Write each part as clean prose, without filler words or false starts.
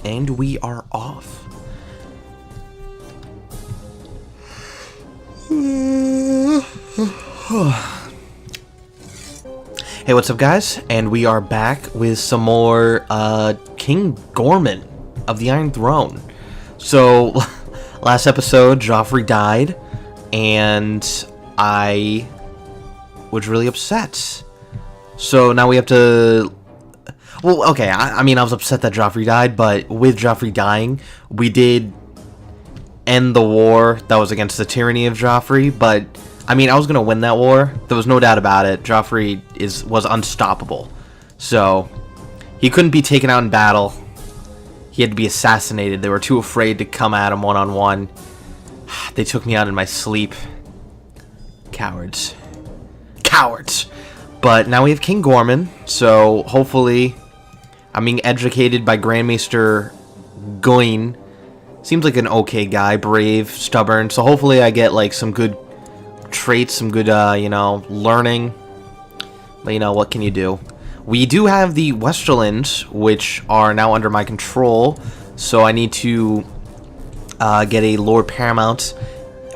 and we are off. Hey, what's up, guys? And we are back with some more King Gorman of the Iron Throne. So, last episode, Joffrey died, and I was really upset. So now we have to... Well, okay, I mean, I was upset that Joffrey died, but with Joffrey dying, we did end the war that was against the tyranny of Joffrey, but, I mean, I was going to win that war. There was no doubt about it. Joffrey was unstoppable. So, he couldn't be taken out in battle. He had to be assassinated. They were too afraid to come at him one-on-one. They took me out in my sleep. Cowards. Cowards! But now we have King Gorman, so hopefully I'm being educated by Grandmaster Goin. Seems like an okay guy, brave, stubborn, so hopefully I get like some good traits, some good, learning. But what can you do? We do have the Westerlands, which are now under my control, so I need to get a Lord Paramount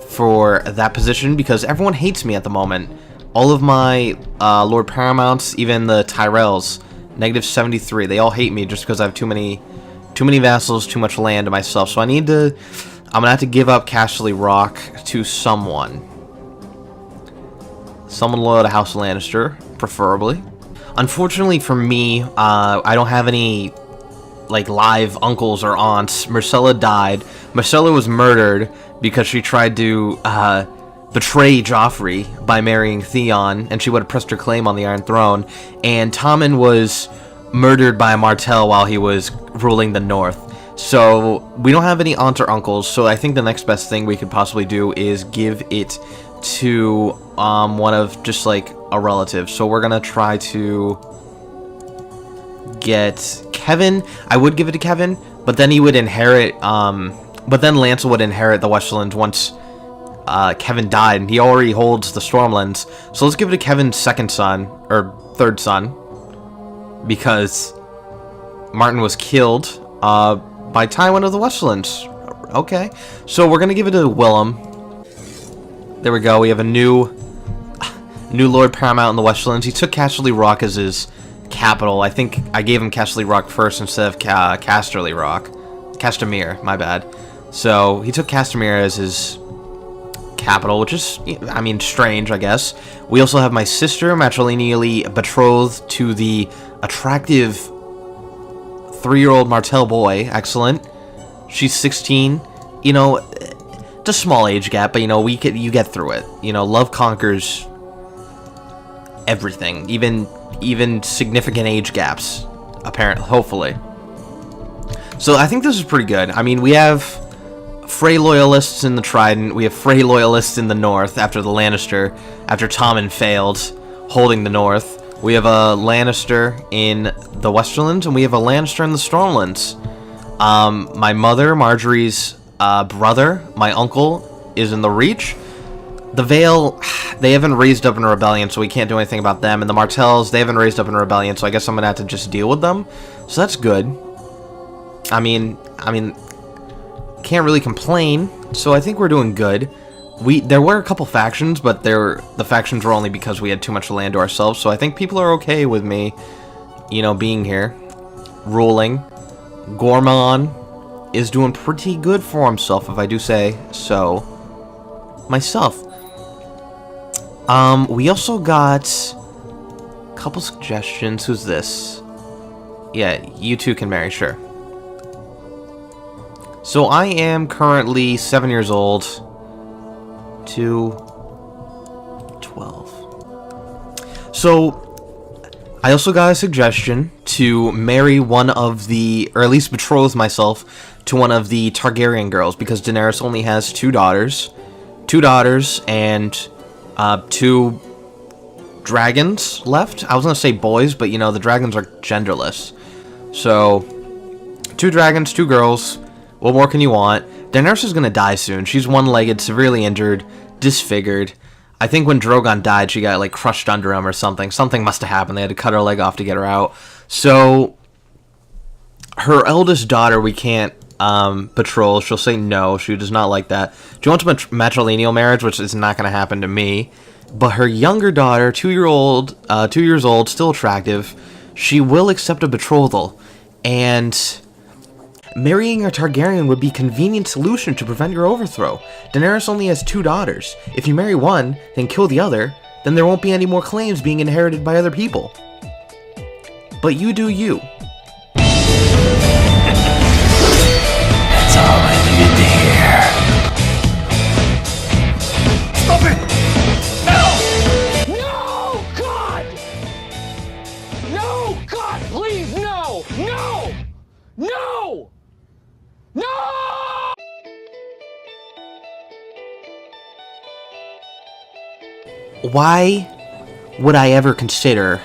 for that position because everyone hates me at the moment. All of my Lord Paramounts, even the Tyrells, -73. They all hate me just because I have too many vassals, too much land to myself. So I'm gonna have to give up Casterly Rock to someone. Someone loyal to House Lannister, preferably. Unfortunately for me, I don't have any like live uncles or aunts. Myrcella died. Myrcella was murdered because she tried to betray Joffrey by marrying Theon, and she would have pressed her claim on the Iron Throne. And Tommen was murdered by Martell while he was ruling the North. So we don't have any aunts or uncles, so I think the next best thing we could possibly do is give it to one of just like a relative. So we're gonna try to get Kevin. I would give it to Kevin, but then he would inherit but then Lancel would inherit the Westerlands once Kevin died, and he already holds the Stormlands. So let's give it to Kevin's second son, or third son, because Martin was killed by Tywin of the Westerlands. Okay, so we're gonna give it to Willem. There we go. We have a new Lord Paramount in the Westerlands. He took Casterly Rock as his capital. I think I gave him Casterly Rock first instead of Casterly Rock. Castamere, my bad. So he took Castamere as his capital, which is, I mean, strange, I guess. We also have my sister, matrilineally betrothed to the attractive 3-year-old Martell boy. Excellent. She's 16. It's a small age gap, but you get through it. Love conquers everything, even significant age gaps, apparently, hopefully. So I think this is pretty good. I mean, we have Frey loyalists in the Trident, we have Frey loyalists in the North after after Tommen failed holding the North. We have a Lannister in the Westerlands, and we have a Lannister in the Stormlands. My mother, Marjorie's brother, my uncle, is in the Reach. The Vale, they haven't raised up in a rebellion, so we can't do anything about them. And the Martells, they haven't raised up in a rebellion, so I guess I'm gonna have to just deal with them. So that's good. I mean, can't really complain, so I think we're doing good. There were a couple factions, but the factions were only because we had too much land to ourselves, so I think people are okay with me, being here, ruling. Gorman is doing pretty good for himself, if I do say so myself. We also got a couple suggestions. Who's this? Yeah, you two can marry, sure. So I am currently 7 years old to 12. So I also got a suggestion to marry one of the, or at least betroth myself to one of the Targaryen girls, because Daenerys only has two daughters and 2 dragons left. I was gonna say boys, but the dragons are genderless. So 2 dragons, 2 girls. What more can you want? Daenerys is gonna die soon. She's one-legged, severely injured, disfigured. I think when Drogon died, she got, crushed under him or something. Something must have happened. They had to cut her leg off to get her out. So, her eldest daughter we can't betroth. She'll say no. She does not like that. She wants matrilineal marriage, which is not going to happen to me. But her younger daughter, 2 years old, still attractive, she will accept a betrothal. And marrying a Targaryen would be a convenient solution to prevent your overthrow. Daenerys only has 2 daughters. If you marry one, then kill the other, then there won't be any more claims being inherited by other people. But you do you. That's all I needed to hear. Stop it! No! No! God! No! God, please, no! No! No! No! Why would I ever consider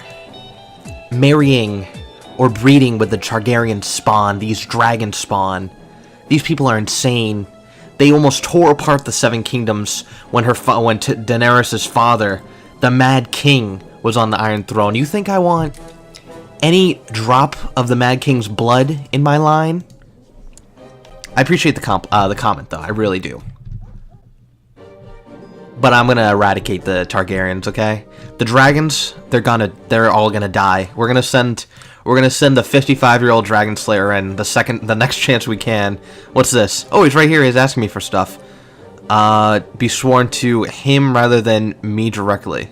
marrying or breeding with the Targaryen spawn, these dragon spawn? These people are insane. They almost tore apart the Seven Kingdoms when Daenerys' father, the Mad King, was on the Iron Throne. You think I want any drop of the Mad King's blood in my line? I appreciate the comment, though. I really do. But I'm gonna eradicate the Targaryens, okay? The dragons, they're all gonna die. We're gonna send the 55-year-old Dragon Slayer in the next chance we can. What's this? Oh, he's right here. He's asking me for stuff. Be sworn to him rather than me directly.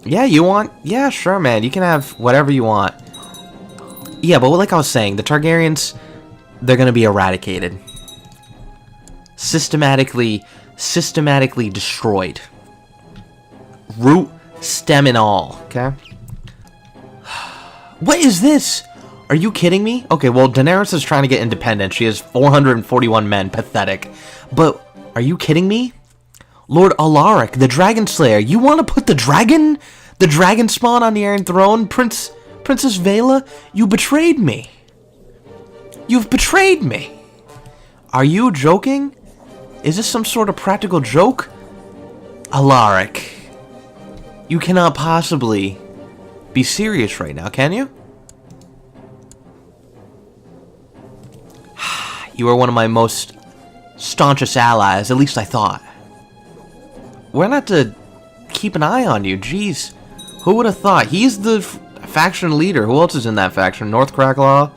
Yeah, you want? Yeah, sure, man. You can have whatever you want. Yeah, but like I was saying, the Targaryens, they're gonna be eradicated. Systematically destroyed. Root, stem, and all. Okay. What is this? Are you kidding me? Okay, well, Daenerys is trying to get independent. She has 441 men. Pathetic. But are you kidding me? Lord Alaric, the Dragon Slayer. You want to put the dragon spawn on the Iron Throne? Princess Vela, you betrayed me. You've betrayed me. Are you joking? Is this some sort of practical joke? Alaric, you cannot possibly be serious right now, can you? You are one of my most staunchest allies, at least I thought. We're gonna have to keep an eye on you, jeez. Who would have thought? He's the faction leader. Who else is in that faction? North Cracklaw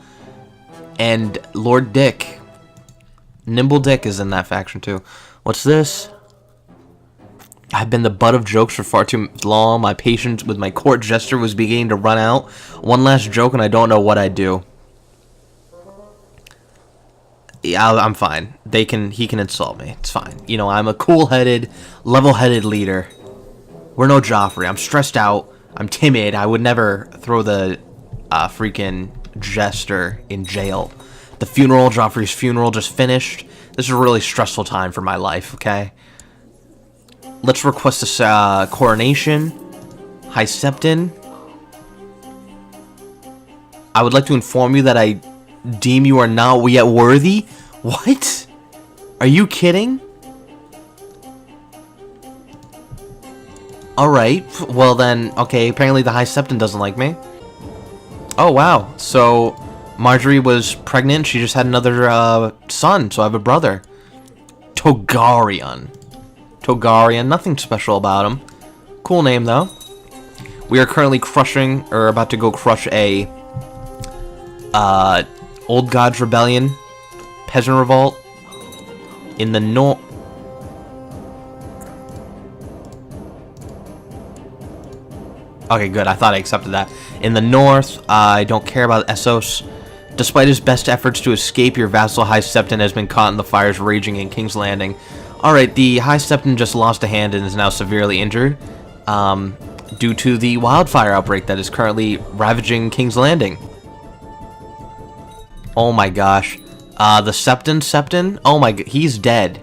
and Lord Dick. Nimble Dick is in that faction too. What's this? I've been the butt of jokes for far too long. My patience with my court jester was beginning to run out. One last joke and I don't know what I'd do. Yeah, I'm fine. He can insult me. It's fine. You know, I'm a cool-headed, level-headed leader. We're no Joffrey. I'm stressed out. I'm timid. I would never throw the freaking jester in jail. The funeral, Joffrey's funeral just finished. This is a really stressful time for my life, okay? Let's request a coronation. High Septon. I would like to inform you that I deem you are not yet worthy. What? Are you kidding? Alright, well then, okay, apparently the High Septon doesn't like me. Oh wow, so Marjorie was pregnant, she just had another son, so I have a brother. Togarion, nothing special about him. Cool name though. We are currently about to go crush a Old Gods Rebellion, Peasant Revolt, in the north. Okay, good, I thought I accepted that. In the north, I don't care about Essos. Despite his best efforts to escape, your vassal High Septon has been caught in the fires raging in King's Landing. Alright, the High Septon just lost a hand and is now severely injured due to the wildfire outbreak that is currently ravaging King's Landing. Oh my gosh. The Septon, oh my god, he's dead.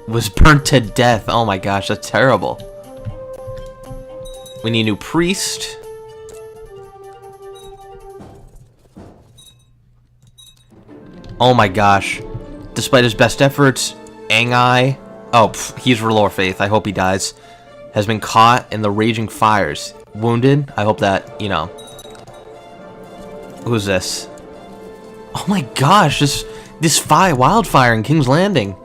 Was burnt to death. Oh my gosh, that's terrible. We need a new priest. Oh my gosh. Despite his best efforts, Angai, he's R'hllor Faith, I hope he dies, has been caught in the raging fires. Wounded, I hope that, you know. Who's this? Oh my gosh, this wildfire in King's Landing.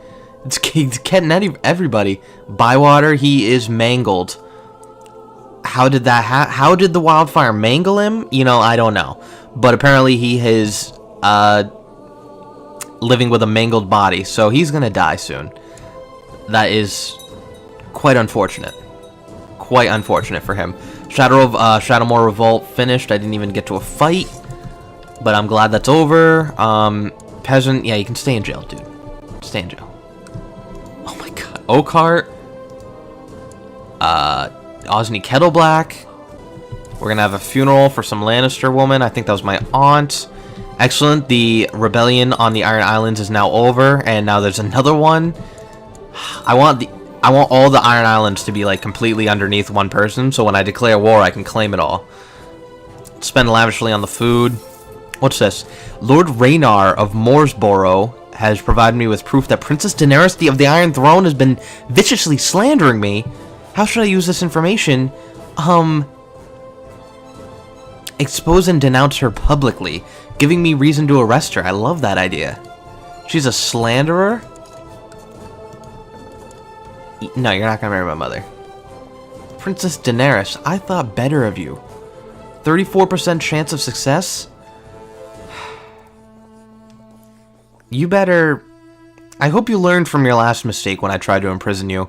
It's getting everybody. Bywater, he is mangled. How did that how did the wildfire mangle him? You know, I don't know. But apparently he is living with a mangled body, so he's gonna die soon. That is quite unfortunate. Quite unfortunate for him. Shadowmoor Revolt finished. I didn't even get to a fight, but I'm glad that's over. Peasant, yeah, you can stay in jail, dude. Stay in jail. Oh my god. Oakheart. Osney Kettleblack. We're gonna have a funeral for some Lannister woman. I think that was my aunt. Excellent. The rebellion on the Iron Islands is now over, and now there's another one. I want all the Iron Islands to be like completely underneath one person, so when I declare war, I can claim it all. Spend lavishly on the food. What's this? Lord Raynar of Moorsborough has provided me with proof that Princess Daenerys of the Iron Throne has been viciously slandering me. How should I use this information? Expose and denounce her publicly, giving me reason to arrest her. I love that idea. She's a slanderer? No, you're not gonna marry my mother. Princess Daenerys, I thought better of you. 34% chance of success? You better... I hope you learned from your last mistake when I tried to imprison you.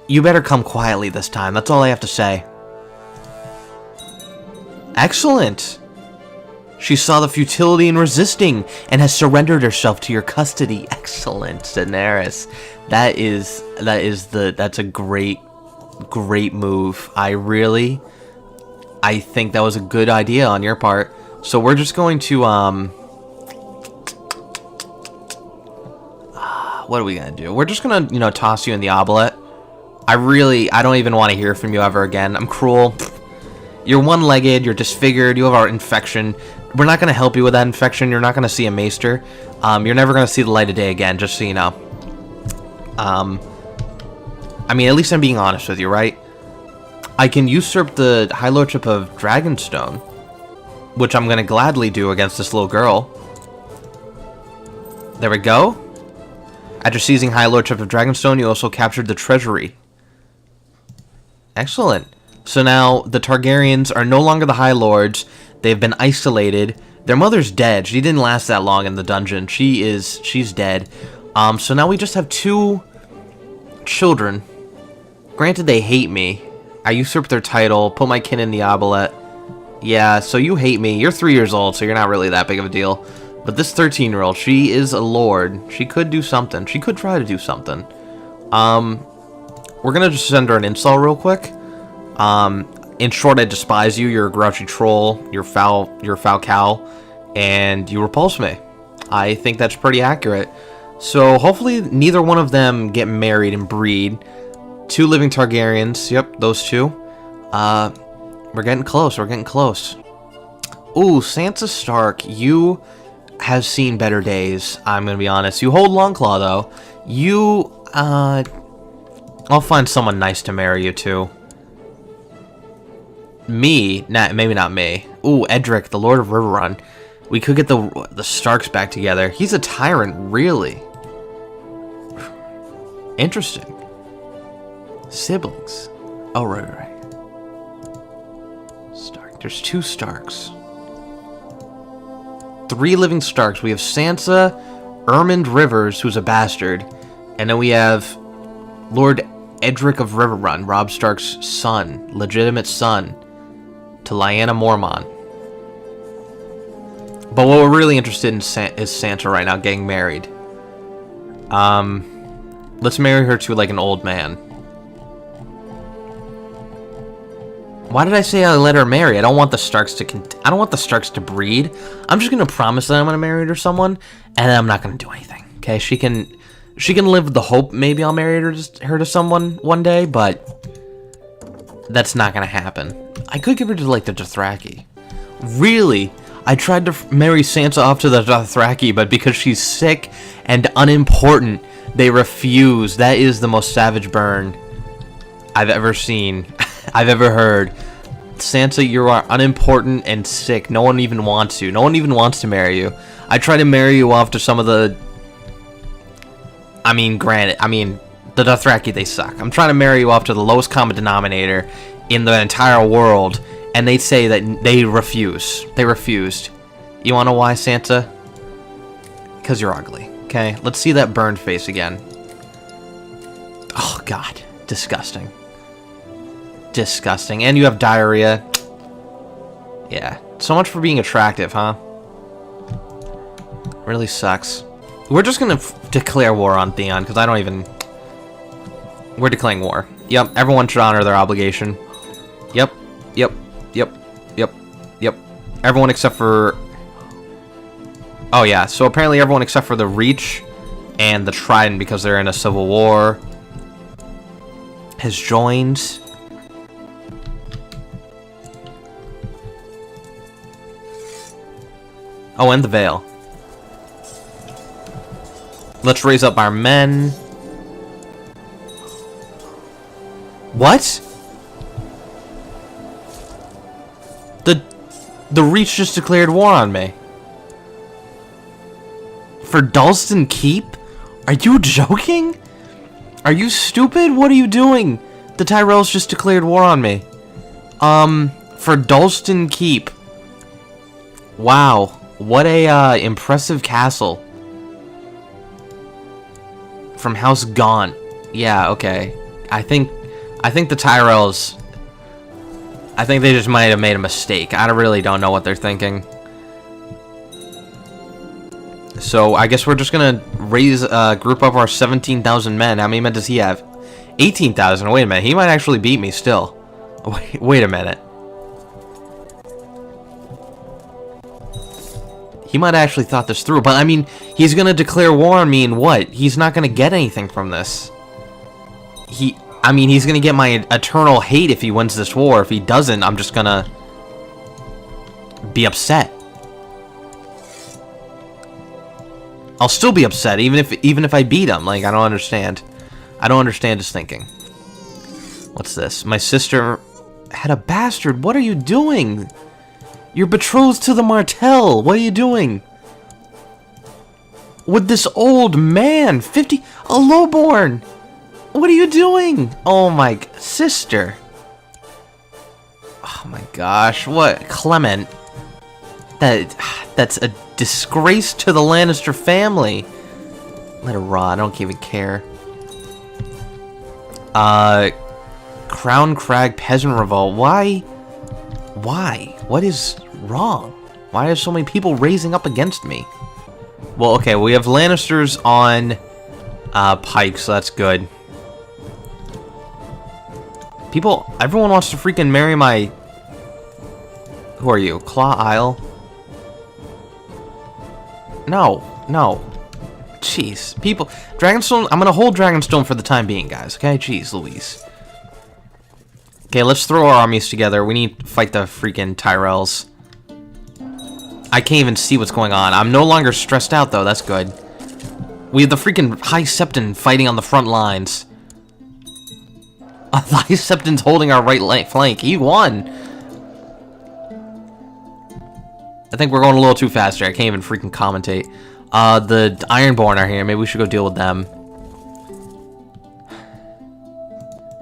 You better come quietly this time, that's all I have to say. Excellent! She saw the futility in resisting and has surrendered herself to your custody. Excellent, Daenerys. That's a great move. I think that was a good idea on your part. So we're just going to, what are we gonna do? We're just gonna, toss you in the obelette. I don't even want to hear from you ever again. I'm cruel. You're one-legged, you're disfigured, you have our infection. We're not gonna help you with that infection. You're not gonna see a maester. You're never gonna see the light of day again, just so you know. I mean, at least I'm being honest with you, right? I can usurp the High Lordship of Dragonstone, which I'm gonna gladly do against this little girl. There we go. After seizing High Lordship of Dragonstone, you also captured the treasury. Excellent. So now the Targaryens are no longer the High Lords. They've been isolated. Their mother's dead. She didn't last that long in the dungeon. She's dead. So now we just have 2 children. Granted, they hate me. I usurped their title, put my kin in the obelette. Yeah, so you hate me. You're 3 years old, so you're not really that big of a deal. But this 13-year-old, she is a lord. She could do something. She could try to do something. We're gonna just send her an insult real quick. In short, I despise you. You're a grouchy troll. You're foul cow, and you repulse me. I think that's pretty accurate. So hopefully neither one of them get married and breed. 2 living Targaryens. Yep, those 2. We're getting close. We're getting close. Ooh, Sansa Stark, you have seen better days. I'm gonna be honest. You hold Longclaw though. I'll find someone nice to marry you to. Me? Nah, maybe not me. Ooh, Edric, the Lord of Riverrun. We could get the Starks back together. He's a tyrant, really. Interesting. Siblings. Oh, right. Stark. There's 2 Starks. 3 living Starks. We have Sansa, Ermund Rivers, who's a bastard, and then we have Lord Edric of Riverrun, Robb Stark's son, legitimate son, to Lyanna Mormont. But what we're really interested in is Sansa right now getting married. Let's marry her to like an old man. Why did I say I let her marry? I don't want the Starks to breed. I'm just gonna promise that I'm gonna marry her to someone, and I'm not gonna do anything. Okay, she can live with the hope maybe I'll marry her to someone one day, but that's not gonna happen. I could give her to like the Dothraki. Really? I tried to marry Sansa off to the Dothraki, but because she's sick and unimportant, they refuse. That is the most savage burn I've ever seen. I've ever heard. Sansa, you are unimportant and sick. No one even wants you. No one even wants to marry you. I try to marry you off to some of the... the Dothraki, they suck. I'm trying to marry you off to the lowest common denominator in the entire world, and they say that they refuse. They refused. You wanna know why, Sansa? Because you're ugly. Okay, let's see that burned face again. Oh, God. Disgusting. Disgusting. And you have diarrhea. Yeah. So much for being attractive, huh? Really sucks. We're just gonna declare war on Theon, because I don't even... We're declaring war. Yep, everyone should honor their obligation. Yep. Yep. Yep. Yep. Yep. Everyone except for... Oh, yeah. So apparently everyone except for the Reach and the Trident, because they're in a civil war, has joined. Oh, and the Vale. Let's raise up our men. What? The Reach just declared war on me. For Dalston Keep? Are you joking? Are you stupid? What are you doing? The Tyrells just declared war on me. For Dalston Keep. Wow. What a, impressive castle. From House Gaunt. Yeah, okay. I think the Tyrells... I think they just might have made a mistake. I really don't know what they're thinking. So, I guess we're just gonna raise, group up our 17,000 men. How many men does he have? 18,000. Wait a minute. He might actually beat me still. Wait a minute. He might have actually thought this through. But, I mean, he's gonna declare war on me and what? He's not gonna get anything from this. He's gonna get my eternal hate if he wins this war. If he doesn't, I'm just gonna be upset. I'll still be upset, even if I beat him. Like, I don't understand. I don't understand his thinking. What's this? My sister had a bastard. What are you doing? You're betrothed to the Martell. What are you doing? With this old man, 50, a lowborn. What are you doing? Oh my, sister. Oh my gosh, what? Clement. That's a disgrace to the Lannister family. Let it rot, I don't even care. Crown Crag Peasant Revolt. Why? What is wrong? Why are so many people raising up against me? Well, okay, we have Lannisters on Pike, so that's good. Everyone wants to freaking marry my... Who are you? Claw Isle? No. Jeez. People... Dragonstone... I'm gonna hold Dragonstone for the time being, guys. Okay? Jeez Louise. Okay, let's throw our armies together. We need to fight the freaking Tyrells. I can't even see what's going on. I'm no longer stressed out, though. That's good. We have the freaking High Septon fighting on the front lines. The High Septon's holding our right flank. He won. I think we're going a little too fast here. I can't even freaking commentate. The Ironborn are here. Maybe we should go deal with them.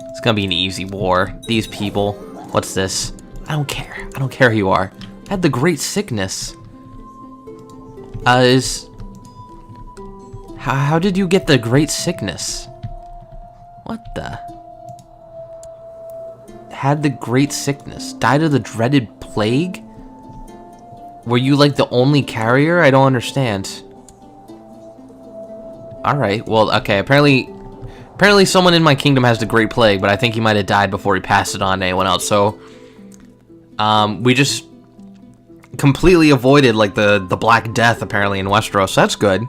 It's gonna be an easy war. These people. What's this? I don't care. I don't care who you are. I had the Great Sickness. How did you get the Great Sickness? What the? Had the Great Sickness. Died of the dreaded plague? Were you like the only carrier? I don't understand. Alright, well, okay, apparently someone in my kingdom has the Great Plague, but I think he might have died before he passed it on to anyone else, so... we just completely avoided, like, the Black Death, apparently, in Westeros, so that's good.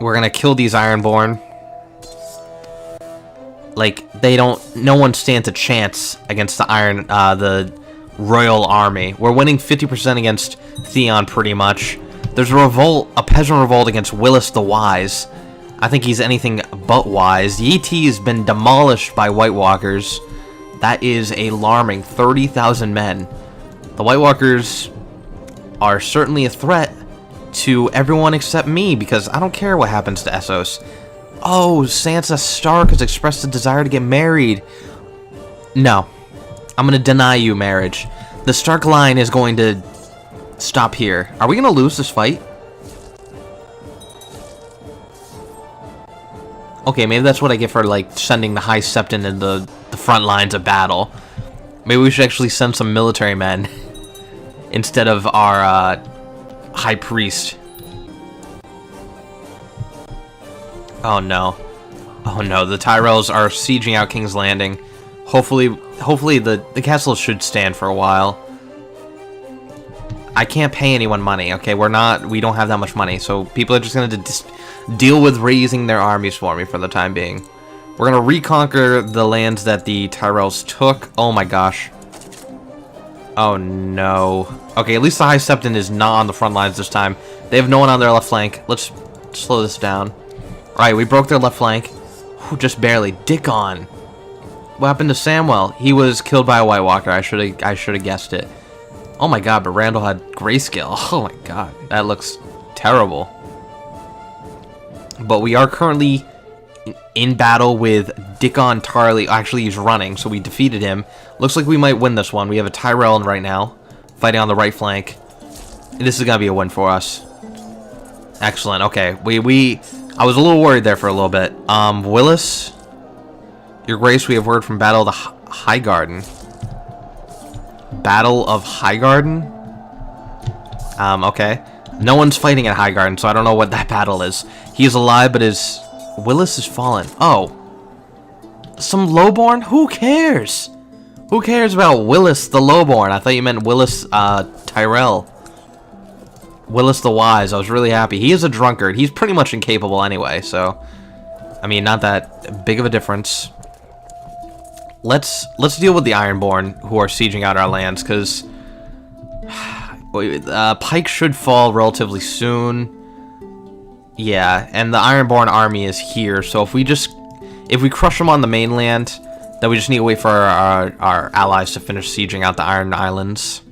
We're gonna kill these Ironborn. Like, no one stands a chance against the Royal Army. We're winning 50% against Theon, pretty much. There's a peasant revolt against Willis the Wise. I think he's anything but wise. Yee has been demolished by White Walkers. That is alarming. 30,000 men. The White Walkers are certainly a threat to everyone except me, because I don't care what happens to Essos. Oh, Sansa Stark has expressed a desire to get married. No. I'm going to deny you marriage. The Stark line is going to stop here. Are we going to lose this fight? Okay, maybe that's what I get for, like, sending the High Septon into the front lines of battle. Maybe we should actually send some military men instead of our High Priest. Oh no. Oh no, the Tyrells are sieging out King's Landing. Hopefully the castle should stand for a while. I can't pay anyone money, okay? We don't have that much money, so people are just going to deal with raising their armies for me for the time being. We're going to reconquer the lands that the Tyrells took. Oh my gosh. Oh no. Okay, at least the High Septon is not on the front lines this time. They have no one on their left flank. Let's slow this down. Alright, we broke their left flank. Whew, just barely. Dickon. What happened to Samwell? He was killed by a White Walker. I should have guessed it. Oh my god, but Randall had grayscale. Oh my god, that looks terrible. But we are currently in battle with Dickon Tarley. Actually, he's running, so we defeated him. Looks like we might win this one. We have a Tyrell right now, fighting on the right flank. This is gonna be a win for us. Excellent. Okay, I was a little worried there for a little bit. Willis, Your Grace, we have word from Battle of the Highgarden. Battle of Highgarden? Okay. No one's fighting at Highgarden, so I don't know what that battle is. He is alive, but Willis is fallen. Oh. Some lowborn? Who cares? Who cares about Willis the lowborn? I thought you meant Willis, Tyrell. Willis the Wise. I was really happy. He is a drunkard. He's pretty much incapable anyway, so... I mean, not that big of a difference. Let's deal with the Ironborn who are sieging out our lands, because Pike should fall relatively soon. Yeah, and the Ironborn army is here, so if we crush them on the mainland, then we just need to wait for our allies to finish sieging out the Iron Islands.